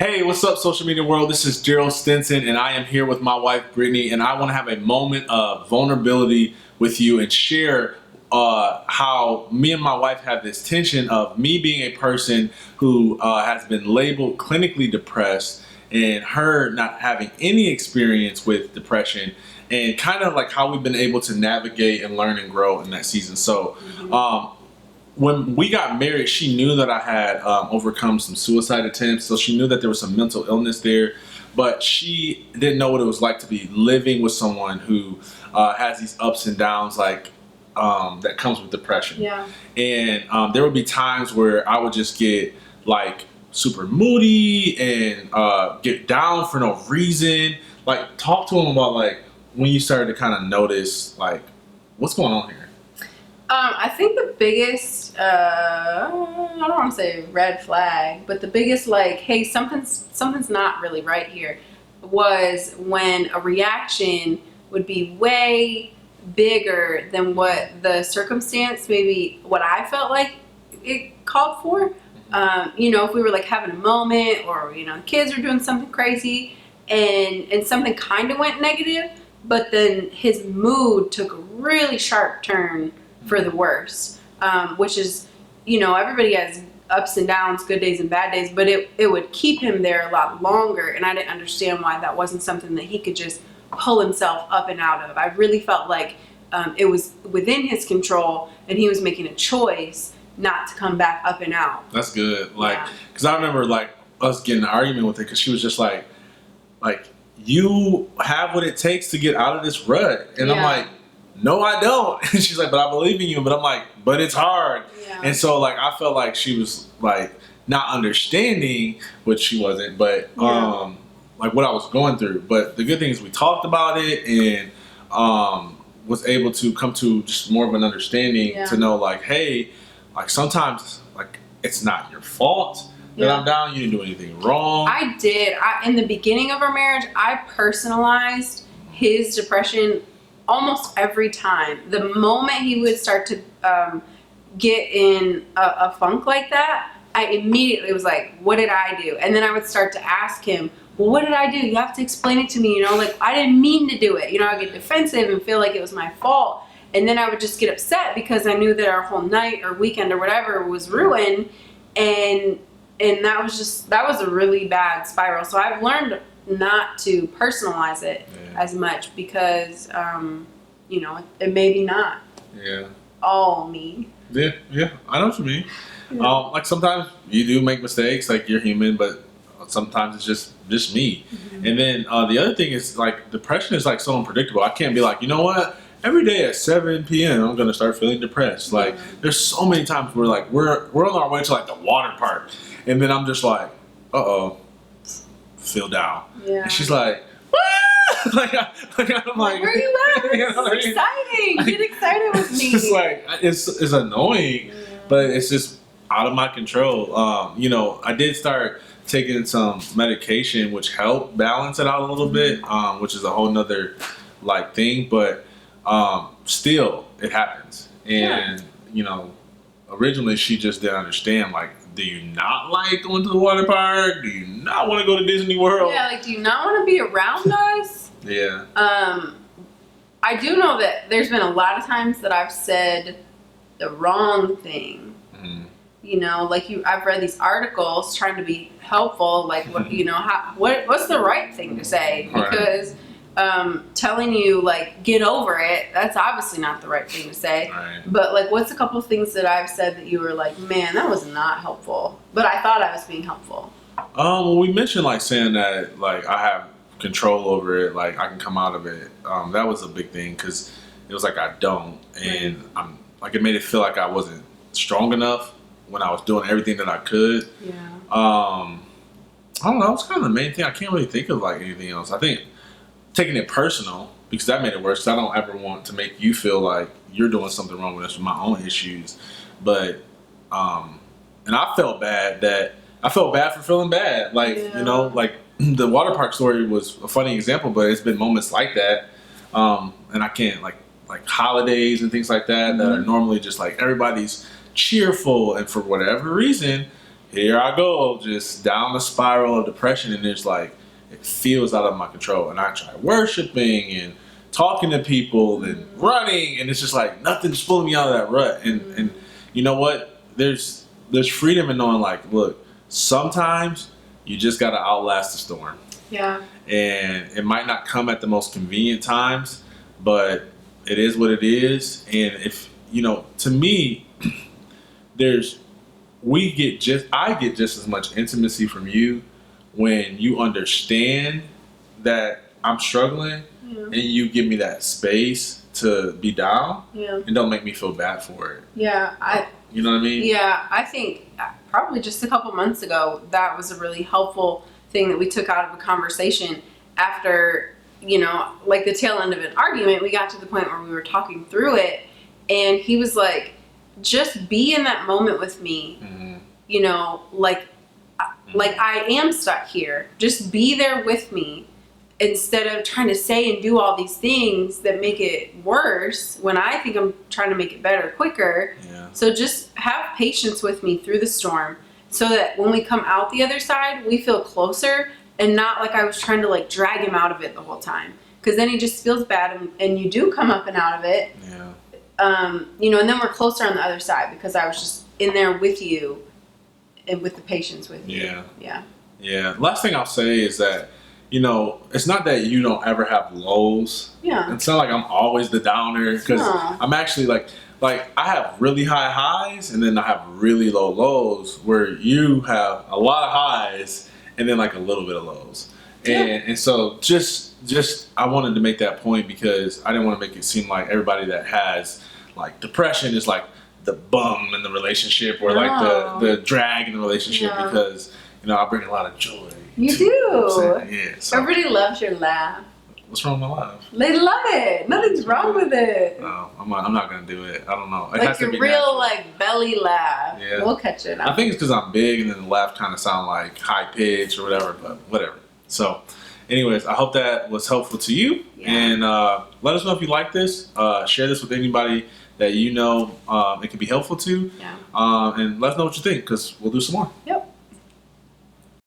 Hey, what's up, social media world? This is Darryll Stinson, and I am here with my wife, Brittany, and I want to have a moment of vulnerability with you and share how me and my wife have this tension of me being a person who has been labeled clinically depressed and her not having any experience with depression, and kind of like how we've been able to navigate and learn and grow in that season. So, when we got married, she knew that I had overcome some suicide attempts, so she knew that there was some mental illness there, but she didn't know what it was like to be living with someone who has these ups and downs, like that comes with depression. Yeah. And there would be times where I would just get like super moody and get down for no reason. Like, talk to him about like when you started to kind of notice like what's going on here. I think the biggest, I don't want to say red flag, but the biggest like, hey, something's not really right here, was when a reaction would be way bigger than what the circumstance, maybe what I felt like it called for. If we were like having a moment, or the kids were doing something crazy, and something kind of went negative, but then his mood took a really sharp turn for the worse, which is, everybody has ups and downs, good days and bad days, but it would keep him there a lot longer, and I didn't understand why that wasn't something that he could just pull himself up and out of. I really felt like it was within his control, and he was making a choice not to come back up and out. That's good. Because I remember like us getting an argument with her because she was just like, you have what it takes to get out of this rut. And I'm like, no, I don't. And she's like, but I believe in you. But I'm like, but it's hard. Yeah. And so like, I felt like she was like not understanding, which she wasn't, but like what I was going through. But the good thing is we talked about it and was able to come to just more of an understanding to know like, hey, like sometimes like it's not your fault that I'm down. You didn't do anything wrong. I did. In the beginning of our marriage, I personalized his depression almost every time. The moment he would start to get in a funk like that, I immediately was like, what did I do? And then I would start to ask him, well, what did I do? You have to explain it to me, like I didn't mean to do it. I'd get defensive and feel like it was my fault. And then I would just get upset because I knew that our whole night or weekend or whatever was ruined. And that was a really bad spiral. So I've learned not to personalize it as much because, it may be not all me. Yeah, I know what you mean. Like sometimes you do make mistakes, like you're human, but sometimes it's just me. And then the other thing is like depression is like so unpredictable. I can't be like, you know what? Every day at 7 p.m. I'm gonna start feeling depressed. Like there's so many times where like we're on our way to like the water park, and then I'm just like, feel down. Yeah. And she's like, what? I'm like, where you at? It's exciting. Get excited with me. It's like it's annoying, but it's just out of my control. I did start taking some medication which helped balance it out a little bit, which is a whole nother like thing, but still it happens. And originally she just didn't understand, like, do you not like going to the water park? Do you not want to go to Disney World? Yeah, like, do you not want to be around us? Yeah. I do know that there's been a lot of times that I've said the wrong thing. I've read these articles trying to be helpful, like what's the right thing to say? Because telling you like get over it, that's obviously not the right thing to say. But like, what's a couple of things that I've said that you were like, man, that was not helpful, but I thought I was being helpful? Well, we mentioned like saying that like I have control over it, like I can come out of it. That was a big thing because it was like I don't, and I'm like, it made it feel like I wasn't strong enough when I was doing everything that I could. I don't know, it's kind of the main thing. I can't really think of like anything else. I think taking it personal, because that made it worse, because I don't ever want to make you feel like you're doing something wrong with us with my own issues. But and I felt bad for feeling bad, like like the water park story was a funny example, but it's been moments like that, and I can't like holidays and things like that that are normally just like everybody's cheerful, and for whatever reason here I go, just down the spiral of depression, and it's like it feels out of my control. And I try worshiping and talking to people and running, and it's just like nothing's pulling me out of that rut. And you know what? There's freedom in knowing, like, look, sometimes you just gotta outlast the storm. Yeah. And it might not come at the most convenient times, but it is what it is. And if to me, I get just as much intimacy from you when you understand that I'm struggling, and you give me that space to be down, and don't make me feel bad for it. Yeah, you know what I mean? Yeah, I think probably just a couple months ago, that was a really helpful thing that we took out of a conversation after, like the tail end of an argument. We got to the point where we were talking through it, and he was like, just be in that moment with me. Like I am stuck here. Just be there with me, instead of trying to say and do all these things that make it worse when I think I'm trying to make it better quicker. So just have patience with me through the storm, so that when we come out the other side, we feel closer, and not like I was trying to like drag him out of it the whole time. Because then he just feels bad, and you do come up and out of it. And then we're closer on the other side because I was just in there with you, and with the patience with you. Yeah. Last thing I'll say is that, it's not that you don't ever have lows. It's not like I'm always the downer, because I'm actually like I have really high highs, and then I have really low lows, where you have a lot of highs and then like a little bit of lows. And so just I wanted to make that point, because I didn't want to make it seem like everybody that has like depression is like the bum in the relationship, or like the drag in the relationship, because I bring a lot of joy. You do. Yeah. So. Everybody loves your laugh. What's wrong with my laugh? They love it. Nothing's wrong with it. No, I'm not gonna do it. I don't know. It like has to your be real natural. like belly laugh. Yeah. We'll catch it. I think it's because I'm big, and then the laugh kind of sound like high pitch or whatever. But whatever. So, anyways, I hope that was helpful to you. And let us know if you like this. Share this with anybody that it can be helpful to. And let us know what you think, because we'll do some more. Yep.